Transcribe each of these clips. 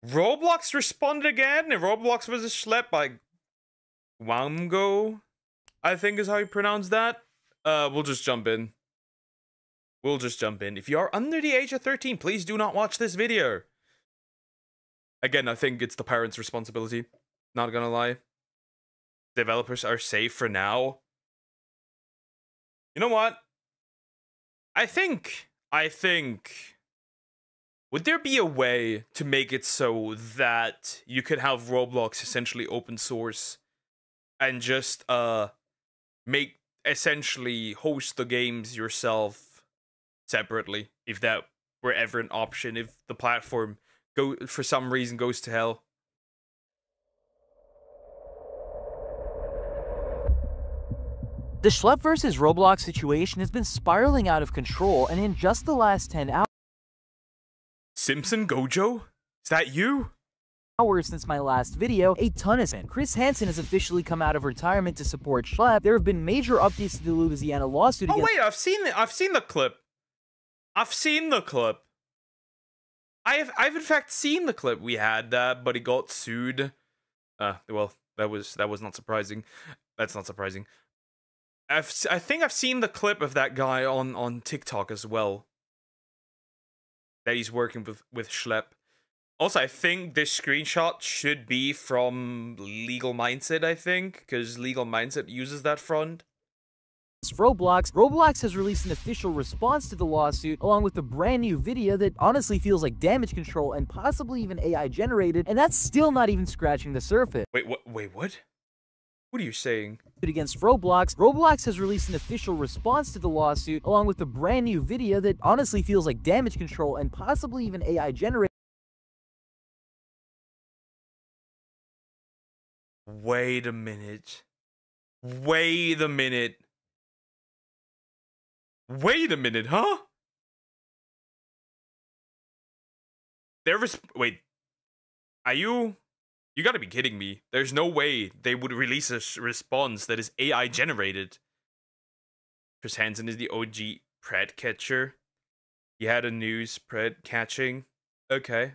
Roblox responded again. Roblox was Schlep by Gwamgo, I think is how you pronounce that. We'll just jump in. If you are under the age of 13, please do not watch this video. Again, I think it's the parents' responsibility. Not gonna lie. Developers are safe for now. You know what? I think... Would there be a way to make it so that you could have Roblox essentially open source and just make essentially host the games yourself separately, if that were ever an option, if the platform for some reason goes to hell? The Schlep versus Roblox situation has been spiraling out of control, and in just the last 10 Simpson Gojo? Is that you? hours since my last video, a ton has been. Chris Hansen has officially come out of retirement to support Schlep. There have been major updates to the Louisiana lawsuit against— Oh wait, I've seen the clip. I've in fact seen the clip. We had that, but he got sued. Well, that was not surprising. That's not surprising. I think I've seen the clip of that guy on TikTok as well. That he's working with Schlep. Also, I think this screenshot should be from Legal Mindset, I think, because Legal Mindset uses that front. Roblox has released an official response to the lawsuit, along with a brand new video that honestly feels like damage control and possibly even AI generated, and that's still not even scratching the surface. Wait, what? What are you saying? Against Roblox has released an official response to the lawsuit, along with a brand new video that honestly feels like damage control and possibly even AI generated. Wait a minute, huh? Wait, are you gotta be kidding me. There's no way they would release a response that is AI generated. Chris Hansen is the OG pred catcher. He had a news pred catching. Okay.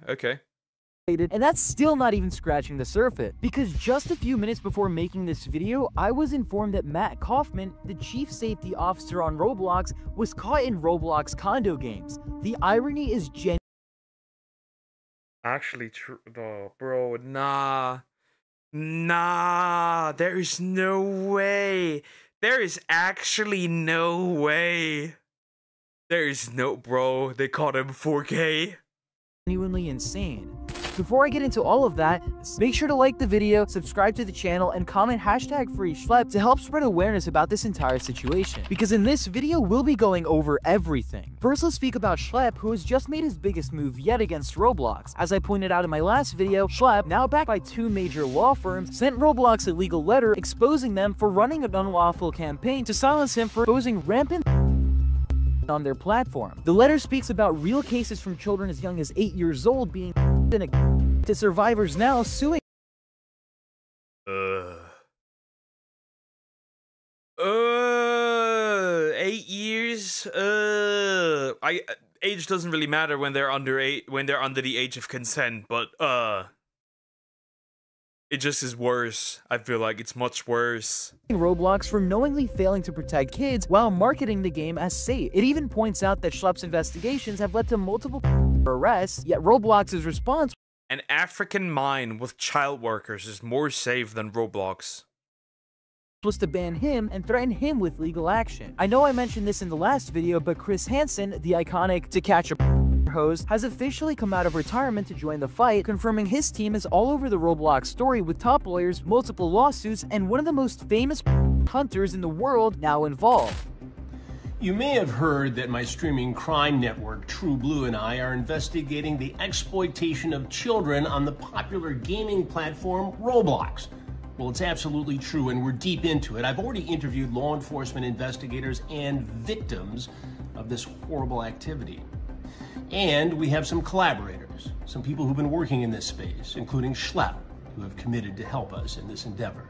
And that's still not even scratching the surface, because just a few minutes before making this video, I was informed that Matt Kaufman, the chief safety officer on Roblox, was caught in Roblox condo games. The irony is actually true. Oh, bro, nah, there is no way. There is actually no way. There is no, bro, they caught him 4K. Genuinely insane. Before I get into all of that, make sure to like the video, subscribe to the channel, and comment #FreeSchlep to help spread awareness about this entire situation. Because in this video, we'll be going over everything. First, let's speak about Schlep, who has just made his biggest move yet against Roblox. As I pointed out in my last video, Schlep, now backed by 2 major law firms, sent Roblox a legal letter exposing them for running an unlawful campaign to silence him for exposing rampant on their platform. The letter speaks about real cases from children as young as 8 years old being to survivors now suing 8 years. Age doesn't really matter when they're under the age of consent, but it just is worse. I feel like it's much worse. Roblox for knowingly failing to protect kids while marketing the game as safe. It even points out that Schlepp's investigations have led to multiple arrests, yet Roblox's response— an African mine with child workers is more safe than Roblox— was to ban him and threaten him with legal action. I know I mentioned this in the last video, but Chris Hansen, the iconic To Catch a host, has officially come out of retirement to join the fight, confirming his team is all over the Roblox story with top lawyers, multiple lawsuits, and one of the most famous hunters in the world now involved. You may have heard that my streaming crime network, True Blue, and I are investigating the exploitation of children on the popular gaming platform Roblox. Well, it's absolutely true, and we're deep into it. I've already interviewed law enforcement investigators and victims of this horrible activity. And we have some collaborators, some people who've been working in this space, including Schlep, who have committed to help us in this endeavor.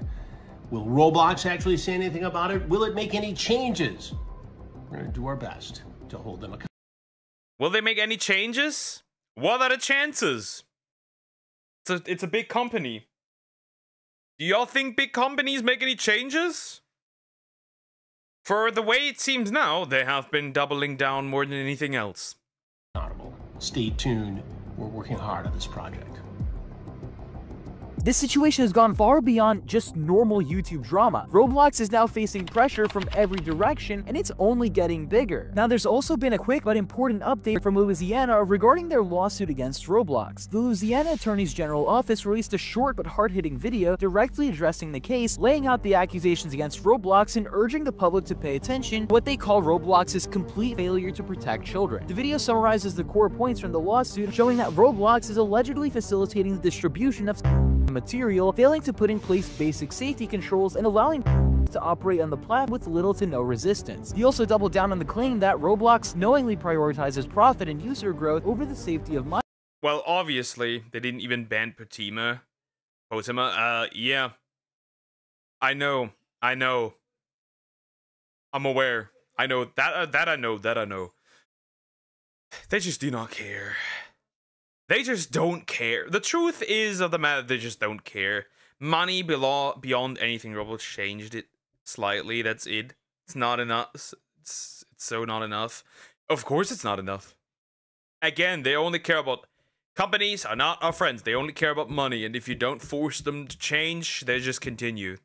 Will Roblox actually say anything about it? Will it make any changes? We're going to do our best to hold them accountable. Will they make any changes? What are the chances? It's a big company. Do y'all think big companies make any changes? For the way it seems now, they have been doubling down more than anything else. Stay tuned. We're working hard on this project. This situation has gone far beyond just normal YouTube drama. Roblox is now facing pressure from every direction, and it's only getting bigger. Now, there's also been a quick but important update from Louisiana regarding their lawsuit against Roblox. The Louisiana Attorney's General Office released a short but hard-hitting video directly addressing the case, laying out the accusations against Roblox and urging the public to pay attention to what they call Roblox's complete failure to protect children. The video summarizes the core points from the lawsuit, showing that Roblox is allegedly facilitating the distribution of material, failing to put in place basic safety controls, and allowing to operate on the platform with little to no resistance. He also doubled down on the claim that Roblox knowingly prioritizes profit and user growth over the safety of minors. Well, obviously, they didn't even ban Potima. Yeah. I know. I'm aware. I know. That I know. They just do not care. They just don't care. The truth is of the matter, they just don't care. Money beyond anything. Roblox changed it slightly. That's it. It's not enough. It's so not enough. Of course it's not enough. Again, they only care about... Companies are not our friends. They only care about money. And if you don't force them to change, they just continue.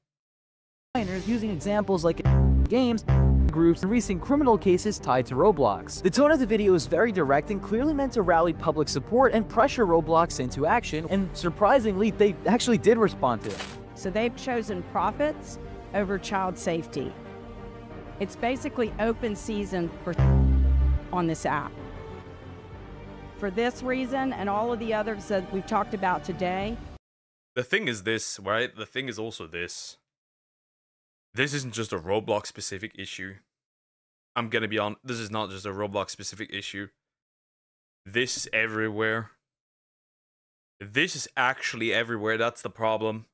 Using examples like games, groups, and recent criminal cases tied to Roblox. The tone of the video is very direct and clearly meant to rally public support and pressure Roblox into action, and surprisingly, they actually did respond to it. So they've chosen profits over child safety. It's basically open season for on this app. For this reason and all of the others that we've talked about today. The thing is this, right? The thing is also this. This isn't just a Roblox specific issue. I'm gonna be on. This is not just a Roblox specific issue. This is everywhere. This is actually everywhere. That's the problem.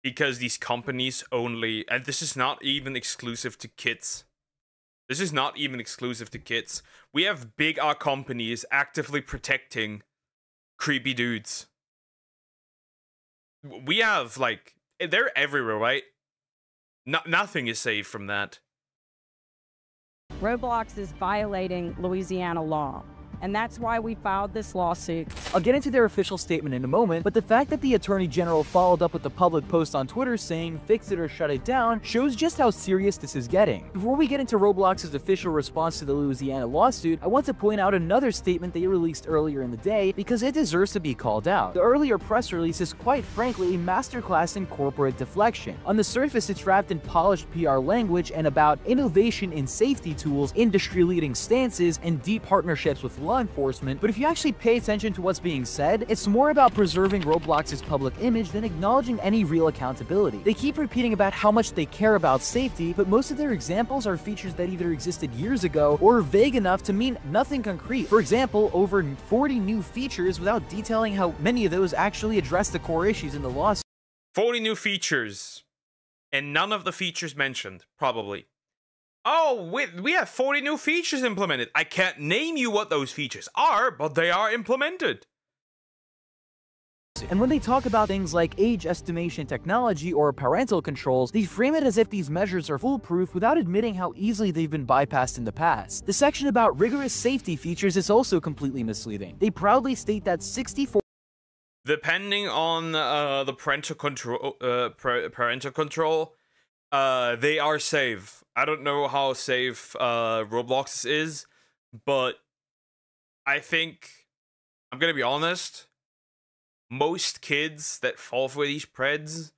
Because these companies only, and this is not even exclusive to kids. This is not even exclusive to kids. We have big R companies actively protecting creepy dudes. We have, like, they're everywhere, right? Nothing is safe from that. Roblox is violating Louisiana law, and that's why we filed this lawsuit. I'll get into their official statement in a moment, but the fact that the Attorney General followed up with a public post on Twitter saying fix it or shut it down shows just how serious this is getting. Before we get into Roblox's official response to the Louisiana lawsuit, I want to point out another statement they released earlier in the day because it deserves to be called out. The earlier press release is quite frankly a masterclass in corporate deflection. On the surface, it's wrapped in polished PR language and about innovation in safety tools, industry-leading stances, and deep partnerships with law enforcement, but if you actually pay attention to what's being said, it's more about preserving Roblox's public image than acknowledging any real accountability. They keep repeating about how much they care about safety, but most of their examples are features that either existed years ago or are vague enough to mean nothing concrete. For example, over 40 new features without detailing how many of those actually address the core issues in the lawsuit. 40 new features, and none of the features mentioned, probably. Oh, we have 40 new features implemented. I can't name you what those features are, but they are implemented. And when they talk about things like age estimation technology or parental controls, they frame it as if these measures are foolproof without admitting how easily they've been bypassed in the past. The section about rigorous safety features is also completely misleading. They proudly state that 64 Depending on the parental control, they are safe. I don't know how safe Roblox is, but I think, I'm gonna be honest, most kids that fall for these preds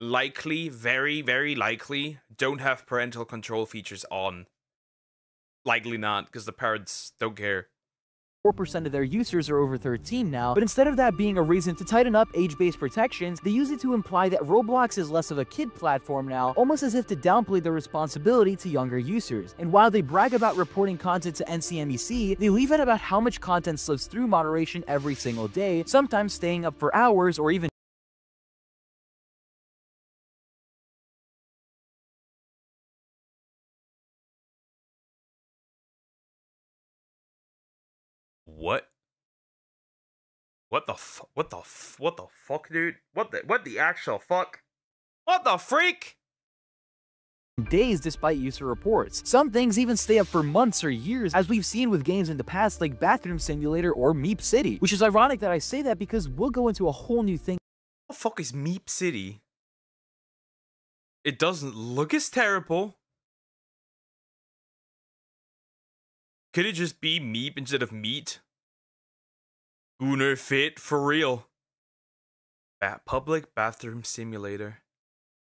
likely, very, very likely, don't have parental control features on. Likely not, because the parents don't care. 4% of their users are over 13 now, but instead of that being a reason to tighten up age-based protections, they use it to imply that Roblox is less of a kid platform now, almost as if to downplay their responsibility to younger users. And while they brag about reporting content to NCMEC, they leave it about how much content slips through moderation every single day, sometimes staying up for hours or even What? What the fuck, dude? What the actual fuck? What the freak? Days despite user reports. Some things even stay up for months or years, as we've seen with games in the past like Bathroom Simulator or Meep City, which is ironic that I say that because we'll go into a whole new thing. What the fuck is Meep City? It doesn't look as terrible. Could it just be Meep instead of meat? Gooner fit for real. Public Bathroom Simulator.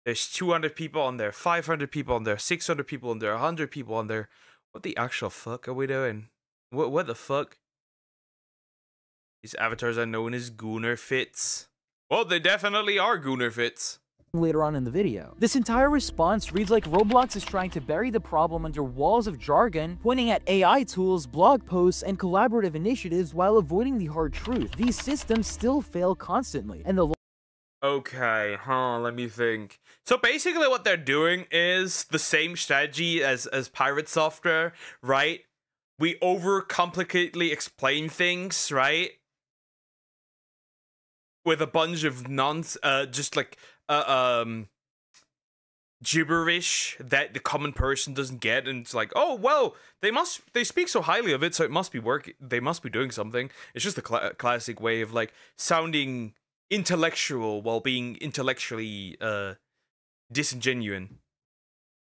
There's 200 people on there, 500 people on there, 600 people on there, 100 people on there. What the actual fuck are we doing? What the fuck? These avatars are known as Gooner Fits. Well, they definitely are Gooner Fits. Later on in the video. This entire response reads like Roblox is trying to bury the problem under walls of jargon, pointing at AI tools, blog posts, and collaborative initiatives while avoiding the hard truth. These systems still fail constantly, and the Okay, let me think. So basically what they're doing is the same strategy as pirate software, right? We overcomplicately explain things, right? With a bunch of just like gibberish that the common person doesn't get, and it's like, oh well, they speak so highly of it, so it must be they must be doing something. It's just a classic way of like sounding intellectual while being intellectually disingenuous.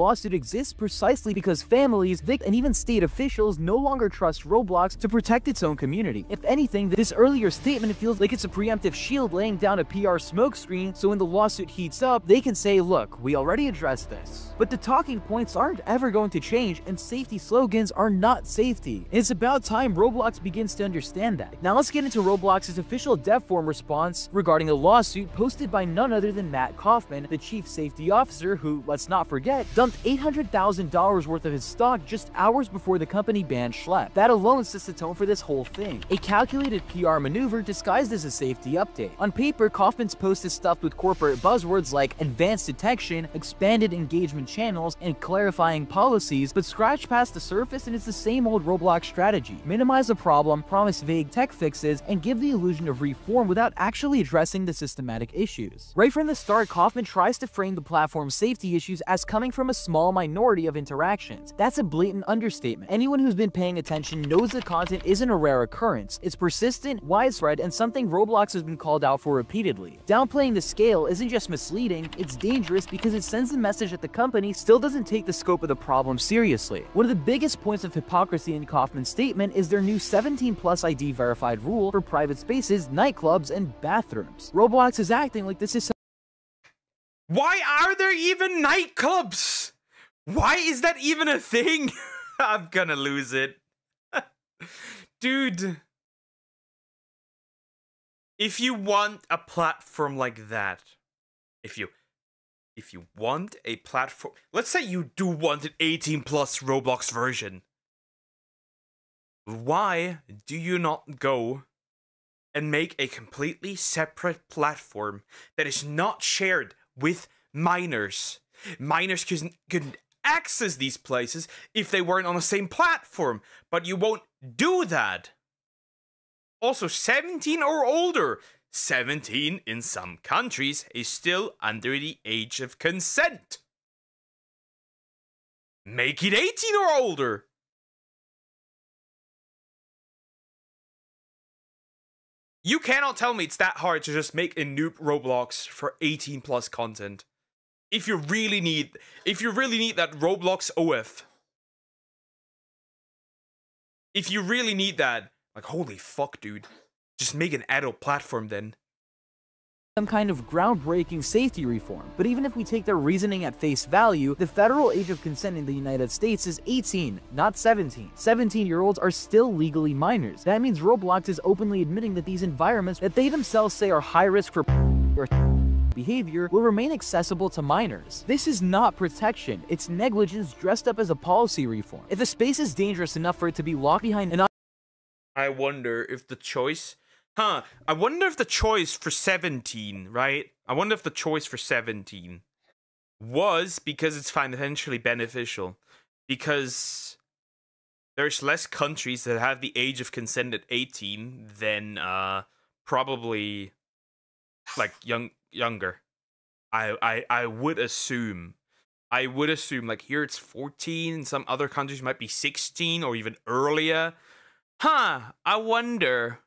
lawsuit exists precisely because families, and even state officials no longer trust Roblox to protect its own community. If anything, this earlier statement feels like it's a preemptive shield laying down a PR smokescreen, so when the lawsuit heats up, they can say, look, we already addressed this. But the talking points aren't ever going to change, and safety slogans are not safety. It's about time Roblox begins to understand that. Now let's get into Roblox's official dev form response regarding a lawsuit posted by none other than Matt Kaufman, the chief safety officer who, let's not forget, dumped $800,000 worth of his stock just hours before the company banned Schlep. That alone sets the tone for this whole thing. A calculated PR maneuver disguised as a safety update. On paper, Kaufman's post is stuffed with corporate buzzwords like advanced detection, expanded engagement channels, and clarifying policies, but scratch past the surface and it's the same old Roblox strategy. Minimize the problem, promise vague tech fixes, and give the illusion of reform without actually addressing the systematic issues. Right from the start, Kaufman tries to frame the platform's safety issues as coming from a small minority of interactions. That's a blatant understatement. Anyone who's been paying attention knows the content isn't a rare occurrence. It's persistent, widespread, and something Roblox has been called out for repeatedly. Downplaying the scale isn't just misleading, it's dangerous because it sends the message that the company still doesn't take the scope of the problem seriously. One of the biggest points of hypocrisy in Kaufman's statement is their new 17+ ID verified rule for private spaces, nightclubs, and bathrooms. Roblox is acting like this is Why are there even nightclubs? Why is that even a thing? I'm gonna lose it. Dude. If you want a platform like that, if you want a platform, let's say you do want an 18+ Roblox version, why do you not go and make a completely separate platform that is not shared with minors? Minors couldn't access these places if they weren't on the same platform, but you won't do that. Also, 17 or older. 17 in some countries is still under the age of consent. Make it 18 or older. You cannot tell me it's that hard to just make a noob Roblox for 18+ content. If you really need that Roblox OF. If you really need that, like, holy fuck, dude. Just make an adult platform then. some kind of groundbreaking safety reform. But even if we take their reasoning at face value, the federal age of consent in the United States is 18, not 17. 17-year-olds are still legally minors. That means Roblox is openly admitting that these environments that they themselves say are high risk for behavior will remain accessible to minors. This is not protection, it's negligence dressed up as a policy reform. If a space is dangerous enough for it to be locked behind an I wonder if the choice... I wonder if the choice for 17, right? I wonder if the choice for 17 was because it's financially beneficial. Because there's less countries that have the age of consent at 18 than probably like younger. I would assume. I would assume, like, here it's 14, in some other countries might be 16 or even earlier. Huh, I wonder.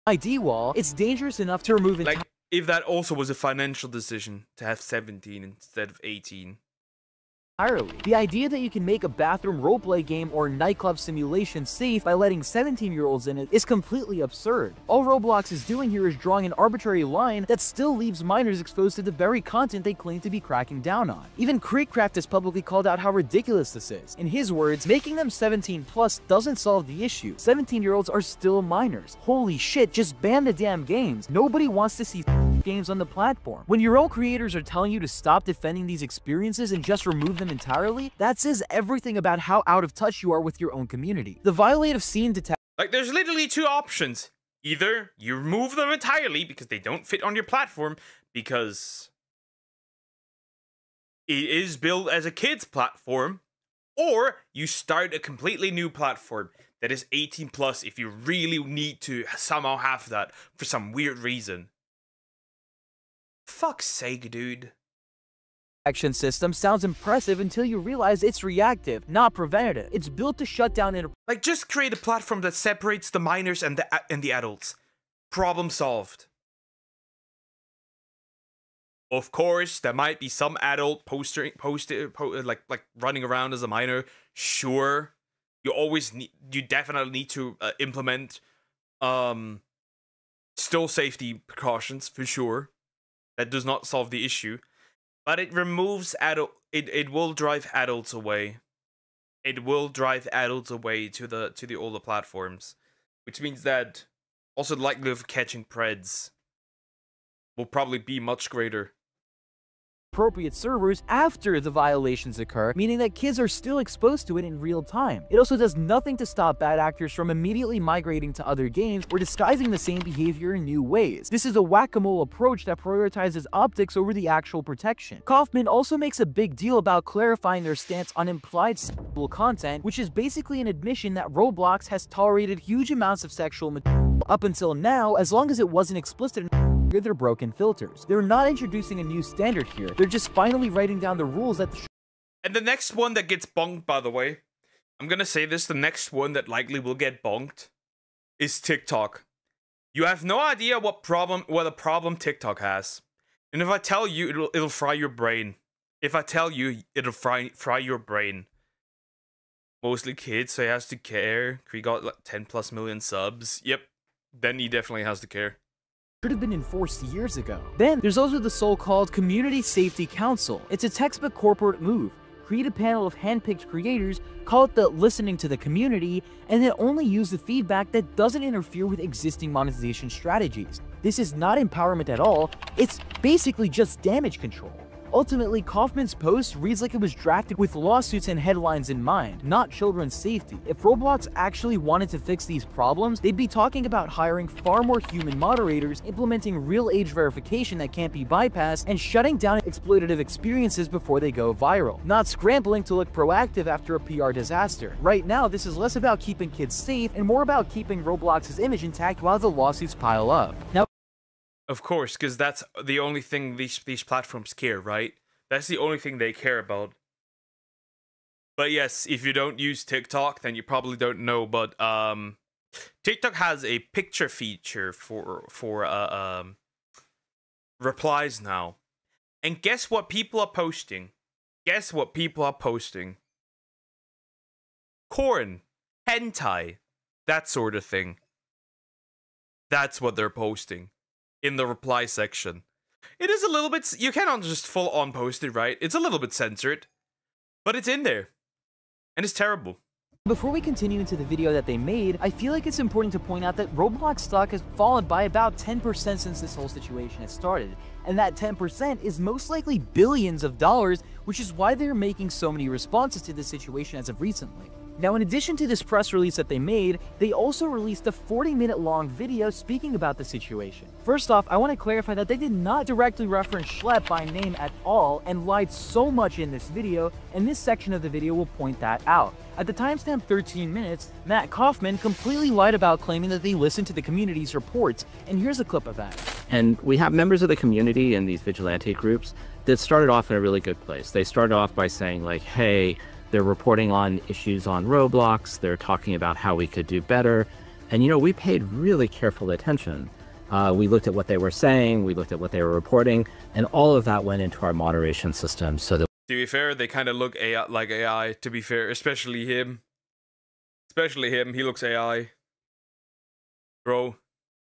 ID wall, it's dangerous enough to remove Like, if that also was a financial decision to have 17 instead of 18. entirely. The idea that you can make a bathroom roleplay game or nightclub simulation safe by letting 17-year-olds in it is completely absurd. All Roblox is doing here is drawing an arbitrary line that still leaves minors exposed to the very content they claim to be cracking down on. Even Creekcraft has publicly called out how ridiculous this is. In his words, making them 17 plus doesn't solve the issue. 17-year-olds are still minors. Holy shit, just ban the damn games. Nobody wants to see games on the platform. When your own creators are telling you to stop defending these experiences and just remove them entirely, that says everything about how out of touch you are with your own community. The violative scene detection. Like, there's literally two options. Either you remove them entirely because they don't fit on your platform, because it is built as a kid's platform, or you start a completely new platform that is 18 plus if you really need to somehow have that for some weird reason. Fuck's sake, dude. Action system sounds impressive until you realize it's reactive, not preventative. It's built to shut down Like, just create a platform that separates the minors and the adults. Problem solved. Of course, there might be some adult like running around as a minor. Sure, you definitely need to implement still safety precautions for sure. That does not solve the issue. But it removes it will drive adults away. It will drive adults away to the older platforms, which means that also the likelihood of catching preds will probably be much greater. Appropriate servers after the violations occur, meaning that kids are still exposed to it in real time. It also does nothing to stop bad actors from immediately migrating to other games or disguising the same behavior in new ways. This is a whack-a-mole approach that prioritizes optics over the actual protection. Kaufman also makes a big deal about clarifying their stance on implied sexual content, which is basically an admission that Roblox has tolerated huge amounts of sexual material up until now, as long as it wasn't explicit their broken filters. They're not introducing a new standard here. They're just finally writing down the rules that And the next one that gets bonked, by the way, I'm gonna say this, the next one that likely will get bonked is TikTok. You have no idea what a problem TikTok has. And if I tell you, it'll fry your brain. If I tell you, it'll fry your brain. Mostly kids, so he has to care. He got like 10 plus million subs. Yep, then he definitely has to care. Should have been enforced years ago. Then, there's also the so-called Community Safety Council. It's a textbook corporate move. Create a panel of hand-picked creators, call it the listening to the community, and then only use the feedback that doesn't interfere with existing monetization strategies. This is not empowerment at all, it's basically just damage control. Ultimately, Kaufman's post reads like it was drafted with lawsuits and headlines in mind, not children's safety. If Roblox actually wanted to fix these problems, they'd be talking about hiring far more human moderators, implementing real age verification that can't be bypassed, and shutting down exploitative experiences before they go viral, not scrambling to look proactive after a PR disaster. Right now, this is less about keeping kids safe and more about keeping Roblox's image intact while the lawsuits pile up. Now, of course, because that's the only thing these platforms care, right? That's the only thing they care about. But yes, if you don't use TikTok, then you probably don't know. But TikTok has a picture feature for replies now, and guess what people are posting? Guess what people are posting? Corn, hentai, that sort of thing. That's what they're posting in the reply section. It is a little bit, you cannot just full on post it, right? It's a little bit censored, but it's in there, and it's terrible. Before we continue into the video that they made, I feel like it's important to point out that Roblox stock has fallen by about 10% since this whole situation has started, and that 10% is most likely billions of dollars, which is why they're making so many responses to this situation as of recently. Now, in addition to this press release that they made, they also released a 40-minute long video speaking about the situation. First off, I want to clarify that they did not directly reference Schlepp by name at all and lied so much in this video, and this section of the video will point that out. At the timestamp 13 minutes, Matt Kaufman completely lied about claiming that they listened to the community's reports, and here's a clip of that. And we have members of the community in these vigilante groups that started off in a really good place. They started off by saying like, hey, they're reporting on issues on Roblox, they're talking about how we could do better. And we paid really careful attention. We looked at what they were saying, we looked at what they were reporting, and all of that went into our moderation system so that... To be fair, they kind of look like AI, to be fair, especially him. He looks AI. Bro,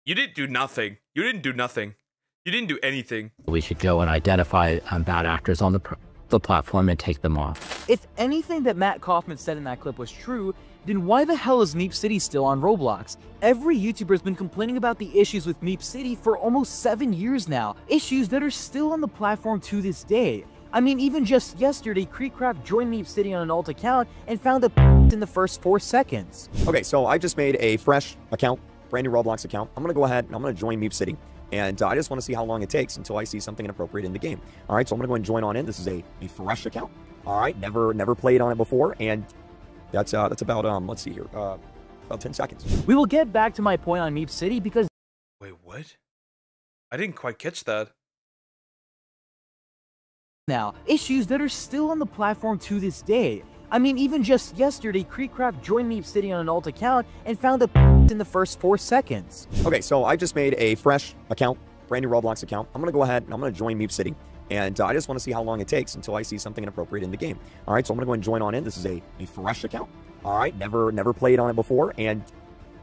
you didn't do nothing. You didn't do anything. we should go and identify bad actors on the platform and take them off. If anything that Matt Kaufman said in that clip was true, then why the hell is Meep City still on Roblox? Every YouTuber has been complaining about the issues with Meep City for almost 7 years now, issues that are still on the platform to this day. I mean, even just yesterday, Creekcraft joined Meep City on an alt account and found the in the first 4 seconds. Okay, so I just made a fresh account, brand new Roblox account. I'm gonna go ahead and I'm gonna join Meep City. And I just want to see how long it takes until I see something inappropriate in the game. All right, so I'm going to go and join on in. This is a fresh account. All right, never played on it before, and that's about let's see here, about 10 seconds. We will get back to my point on Meep City because... Wait, what? I didn't quite catch that. Now, issues that are still on the platform to this day. I mean, even just yesterday, Creekcraft joined Meep City on an alt account and found the in the first 4 seconds. Okay, so I just made a fresh account, brand new Roblox account. I'm going to go ahead and I'm going to join Meep City. And I just want to see how long it takes until I see something inappropriate in the game. All right, so I'm going to go and join on in. This is a fresh account. All right, never played on it before, and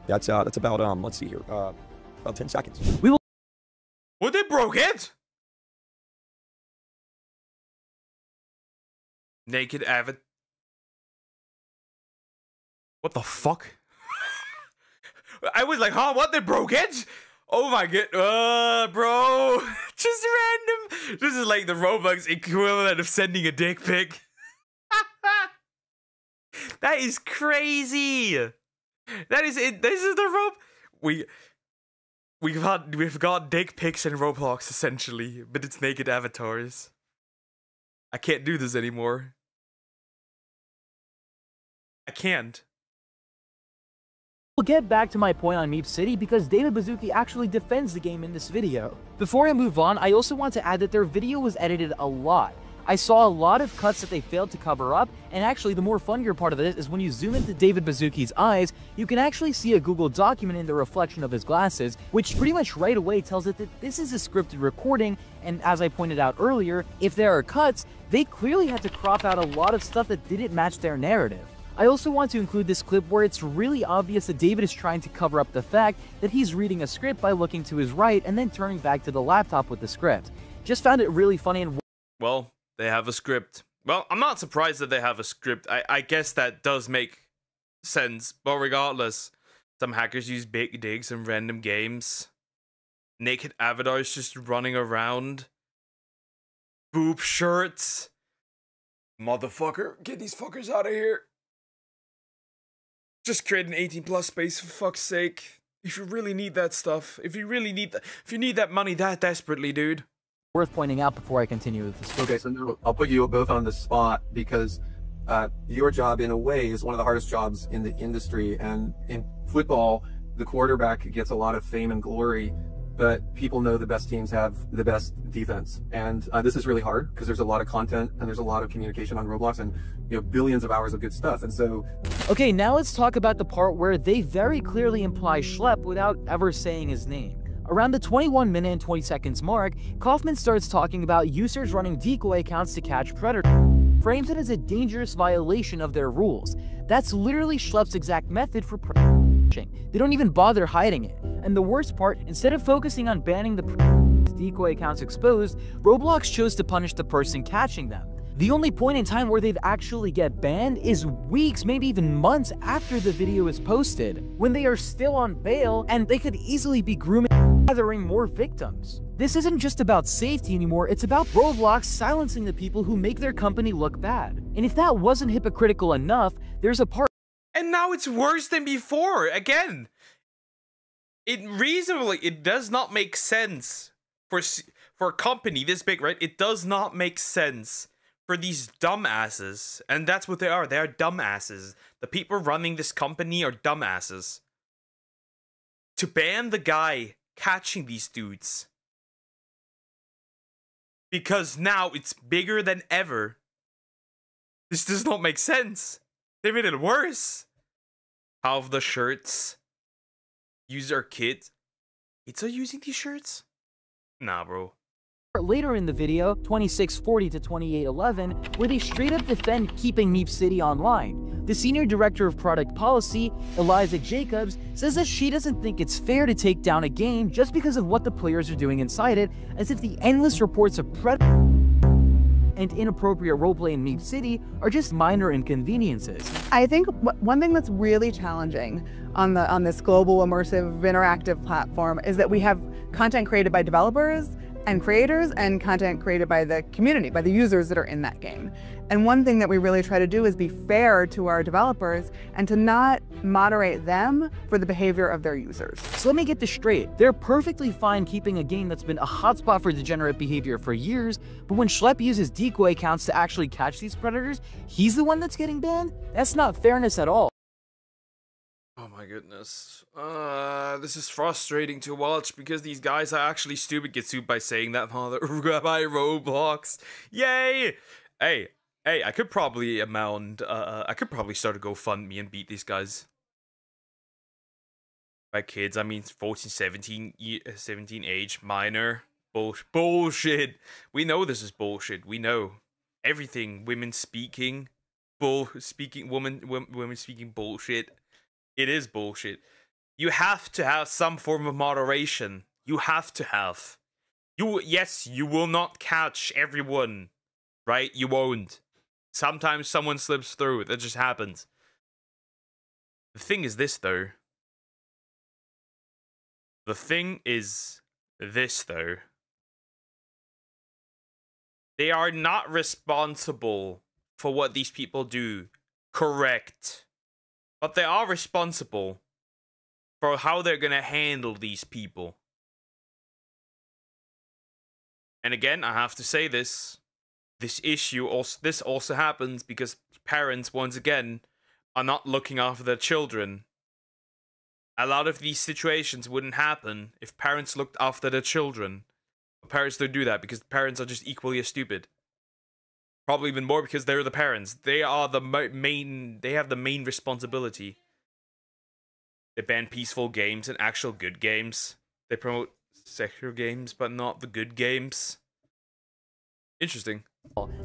that's about let's see here, about 10 seconds. We will... What, they broke it? Naked Avid. What the fuck? I was like, huh? What? They broke it? Oh my god, bro. Just random. This is like the Roblox equivalent of sending a dick pic. That is crazy. That is it. This is the we've got dick pics in Roblox essentially, but it's naked avatars. I can't do this anymore. I can't. We'll get back to my point on Meep City because David Baszucki actually defends the game in this video. Before I move on, I also want to add that their video was edited a lot. I saw a lot of cuts that they failed to cover up, and actually the more funnier part of this is when you zoom into David Baszucki's eyes, you can actually see a Google document in the reflection of his glasses, which pretty much right away tells it that this is a scripted recording, and as I pointed out earlier, if there are cuts, they clearly had to crop out a lot of stuff that didn't match their narrative. I also want to include this clip where it's really obvious that David is trying to cover up the fact that he's reading a script by looking to his right and then turning back to the laptop with the script. Just found it really funny and... Well, they have a script. Well, I'm not surprised that they have a script. I guess that does make sense, but regardless, some hackers use big digs in random games. Naked avatars just running around. Boob shirts. Motherfucker, get these fuckers out of here. Just create an 18+ space for fuck's sake. If you really need that stuff, if you need that money that desperately, dude. Worth pointing out before I continue with this. Okay, so no, I'll put you both on the spot because your job, in a way, is one of the hardest jobs in the industry. And in football, the quarterback gets a lot of fame and glory, but people know the best teams have the best defense. And this is really hard because there's a lot of content and there's a lot of communication on Roblox and billions of hours of good stuff. And so... Okay, now let's talk about the part where they very clearly imply Schlepp without ever saying his name. Around the 21 minute and 20 seconds mark, Kaufman starts talking about users running decoy accounts to catch predators, frames it as a dangerous violation of their rules. That's literally Schlepp's exact method for punishing. They don't even bother hiding it. And the worst part, instead of focusing on banning the decoy accounts exposed, Roblox chose to punish the person catching them. The only point in time where they'd actually get banned is weeks, maybe even months after the video is posted, when they are still on bail and they could easily be grooming and gathering more victims. This isn't just about safety anymore, it's about Roblox silencing the people who make their company look bad. And if that wasn't hypocritical enough, there's a part now it's worse than before. Again, it does not make sense for a company this big, right? It does not make sense for these dumbasses, and that's what they are. They are dumbasses. The people running this company are dumbasses. To ban the guy catching these dudes, because now it's bigger than ever. This does not make sense. They made it worse. Half of the shirts use our kids. Kids are using these shirts? Nah, bro. Later in the video, 2640 to 2811, where they straight up defend keeping Meep City online. The Senior Director of Product Policy, Eliza Jacobs, says that she doesn't think it's fair to take down a game just because of what the players are doing inside it, as if the endless reports of and inappropriate roleplay in Meep City are just minor inconveniences. I think one thing that's really challenging on this global immersive interactive platform is that we have content created by developers and creators and content created by the community, by the users that are in that game. And one thing that we really try to do is be fair to our developers and to not moderate them for the behavior of their users. So let me get this straight. They're perfectly fine keeping a game that's been a hotspot for degenerate behavior for years, but when Schlepp uses decoy accounts to actually catch these predators, he's the one that's getting banned? That's not fairness at all. Oh my goodness. This is frustrating to watch because these guys are actually stupid. Get sued by saying that by Roblox. Yay! Hey, I could probably I could probably start a GoFundMe and beat these guys. By kids, I mean 14, 17 age, minor. Bullshit. We know this is bullshit. We know. Everything. Women speaking. Women speaking bullshit. It is bullshit. You have to have some form of moderation. You have to have. Yes, you will not catch everyone. Right? You won't. Sometimes someone slips through. That just happens. The thing is this, though. The thing is this, though. They are not responsible for what these people do. Correct. But they are responsible for how they're gonna handle these people. And again, I have to say this. This also happens because parents, once again, are not looking after their children. A lot of these situations wouldn't happen if parents looked after their children. But parents don't do that because parents are just equally as stupid. Probably even more because they're the parents. They are the they have the main responsibility. They ban peaceful games and actual good games. They promote secular games, but not the good games. Interesting.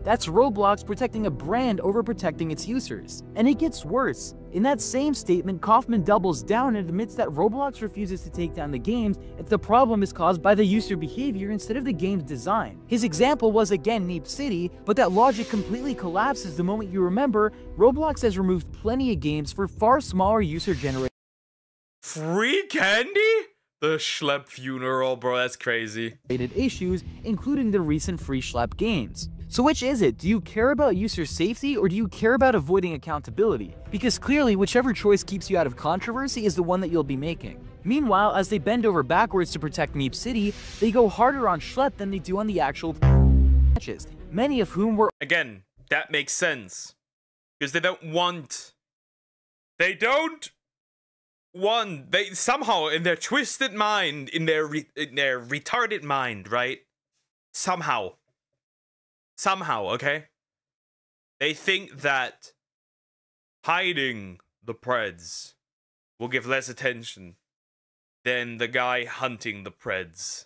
That's Roblox protecting a brand over protecting its users. And it gets worse. In that same statement, Kaufman doubles down and admits that Roblox refuses to take down the games if the problem is caused by the user behavior instead of the game's design. His example was again Meep City, but that logic completely collapses the moment you remember Roblox has removed plenty of games for far smaller user-generated free candy? The Schlepp funeral, bro, that's crazy. issues, including the recent free Schlepp games. So which is it? Do you care about user safety or do you care about avoiding accountability? Because clearly, whichever choice keeps you out of controversy is the one that you'll be making. Meanwhile, as they bend over backwards to protect Meep City, they go harder on Schlepp than they do on the actual patches, many of whom were— Again, that makes sense. Because they don't want... They somehow, in their twisted mind, in their retarded mind, right? Somehow, okay? They think that hiding the Preds will give less attention than the guy hunting the Preds.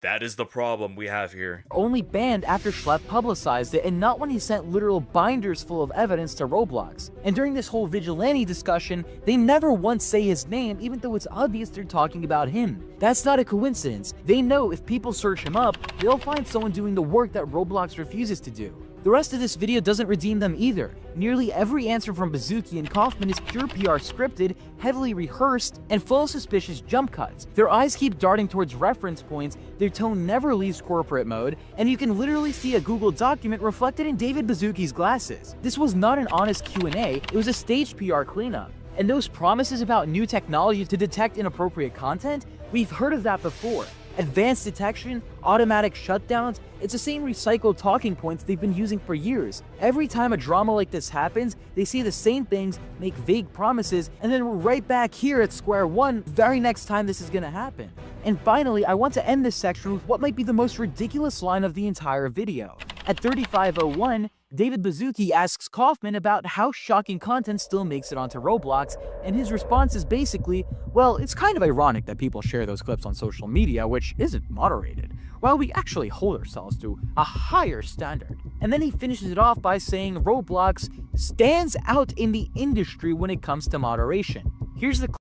That is the problem we have here. Only banned after Schlepp publicized it and not when he sent literal binders full of evidence to Roblox. And during this whole vigilante discussion, they never once say his name even though it's obvious they're talking about him. That's not a coincidence. They know if people search him up, they'll find someone doing the work that Roblox refuses to do. The rest of this video doesn't redeem them either. Nearly every answer from Bazooki and Kaufman is pure PR scripted, heavily rehearsed, and full of suspicious jump cuts. Their eyes keep darting towards reference points, their tone never leaves corporate mode, and you can literally see a Google document reflected in David Bazooki's glasses. This was not an honest Q&A, it was a staged PR cleanup. And those promises about new technology to detect inappropriate content, we've heard of that before. Advanced detection, automatic shutdowns, it's the same recycled talking points they've been using for years. Every time a drama like this happens, they say the same things, make vague promises, and then we're right back here at square one the very next time this is gonna happen. And finally, I want to end this section with what might be the most ridiculous line of the entire video. At 35:01, David Bazooki asks Kaufman about how shocking content still makes it onto Roblox, and his response is basically, well, it's kind of ironic that people share those clips on social media, which isn't moderated, while we actually hold ourselves to a higher standard. And then he finishes it off by saying Roblox stands out in the industry when it comes to moderation. Here's the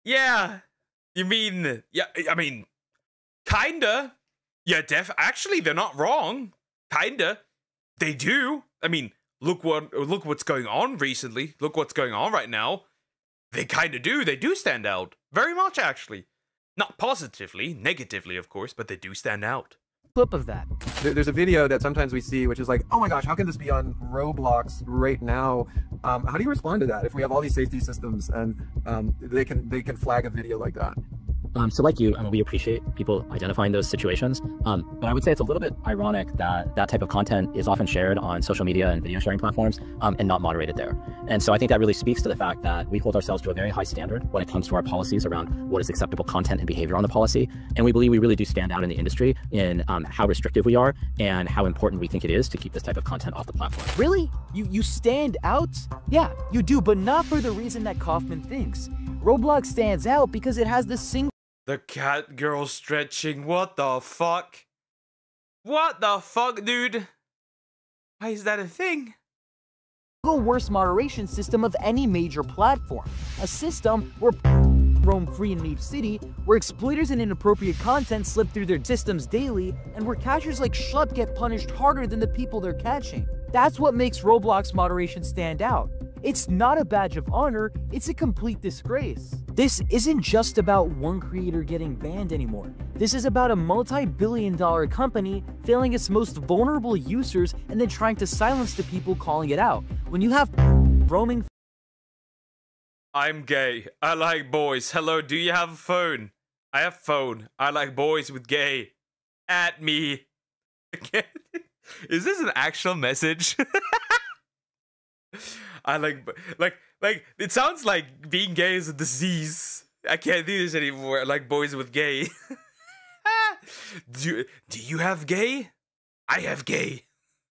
Yeah, you mean, yeah, I mean, kinda. Yeah, actually, they're not wrong. Kinda. They do. I mean, look what's going on recently. Look what's going on right now. They kinda do. They do stand out. Very much, actually. Not positively, negatively, of course, but they do stand out. clip of that. There's a video that sometimes we see, which is like, oh my gosh, how can this be on Roblox right now? How do you respond to that if we have all these safety systems and they can flag a video like that? So like you, we appreciate people identifying those situations, but I would say it's a little bit ironic that that type of content is often shared on social media and video sharing platforms and not moderated there. And so I think that really speaks to the fact that we hold ourselves to a very high standard when it comes to our policies around what is acceptable content and behavior on the policy. And we believe we really do stand out in the industry in how restrictive we are and how important we think it is to keep this type of content off the platform. Really? You stand out? Yeah, you do, but not for the reason that Kaufman thinks. Roblox stands out because it has the single The cat girl stretching, what the fuck? What the fuck, dude? Why is that a thing? worst moderation system of any major platform. A system where roam free in Meep City, where exploiters and inappropriate content slip through their systems daily, and where catchers like Schlupp get punished harder than the people they're catching. That's what makes Roblox moderation stand out. It's not a badge of honor, it's a complete disgrace. This isn't just about one creator getting banned anymore. This is about a multi-billion-dollar company failing its most vulnerable users and then trying to silence the people calling it out. When you have roaming... I'm gay. I like boys. Hello, do you have a phone? I have phone. I like boys with gay. At me. Is this an actual message? I like, it sounds like being gay is a disease. I can't do this anymore. I like boys with gay. Do you have gay? I have gay.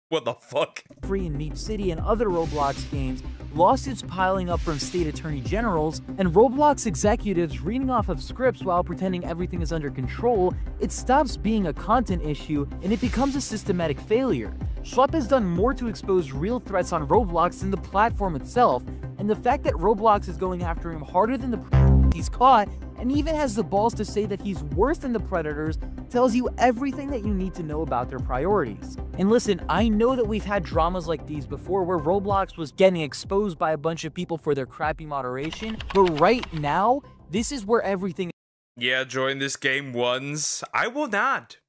What the fuck? Free in Meep City and other Roblox games, lawsuits piling up from state attorney generals, and Roblox executives reading off of scripts while pretending everything is under control, it stops being a content issue and it becomes a systematic failure. Schlupp has done more to expose real threats on Roblox than the platform itself, and the fact that Roblox is going after him harder than the he's caught, and even has the balls to say that he's worse than the predators, tells you everything that you need to know about their priorities. And listen, I know that we've had dramas like these before where Roblox was getting exposed by a bunch of people for their crappy moderation, but right now, this is where everything... Yeah, join this game once. I will not.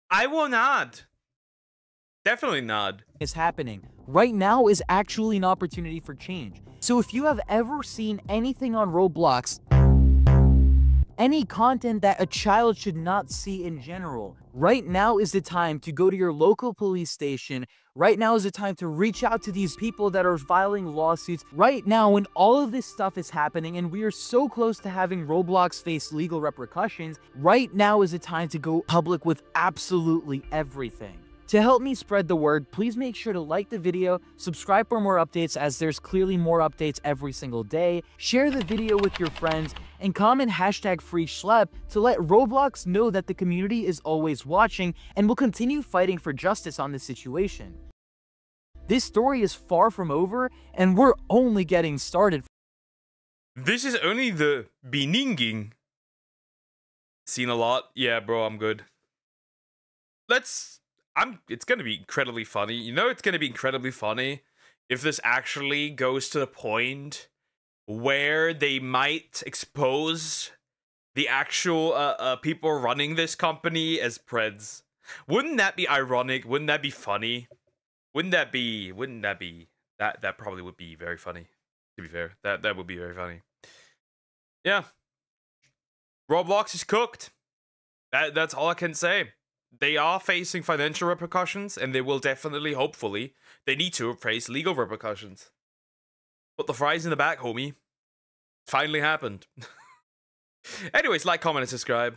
I will not. Definitely not. ...is happening. Right now is actually an opportunity for change. So if you have ever seen anything on Roblox, any content that a child should not see in general, right now is the time to go to your local police station. Right now is the time to reach out to these people that are filing lawsuits. Right now, when all of this stuff is happening and we are so close to having Roblox face legal repercussions, right now is the time to go public with absolutely everything. To help me spread the word, please make sure to like the video, subscribe for more updates as there's clearly more updates every single day, share the video with your friends, and comment #FreeSchlep to let Roblox know that the community is always watching and will continue fighting for justice on this situation. This story is far from over, and we're only getting started. This is only the beginning. Seen a lot? Yeah, bro, I'm good. Let's It's gonna be incredibly funny. You know, it's gonna be incredibly funny if this actually goes to the point where they might expose the actual people running this company as Preds. Wouldn't that be ironic? Wouldn't that be funny? Wouldn't that be that probably would be very funny, to be fair. That would be very funny. Yeah. Roblox is cooked. That's all I can say. They are facing financial repercussions, and they will definitely, hopefully, they need to face legal repercussions. But the fries in the back, homie. Finally happened. Anyways, like, comment, and subscribe.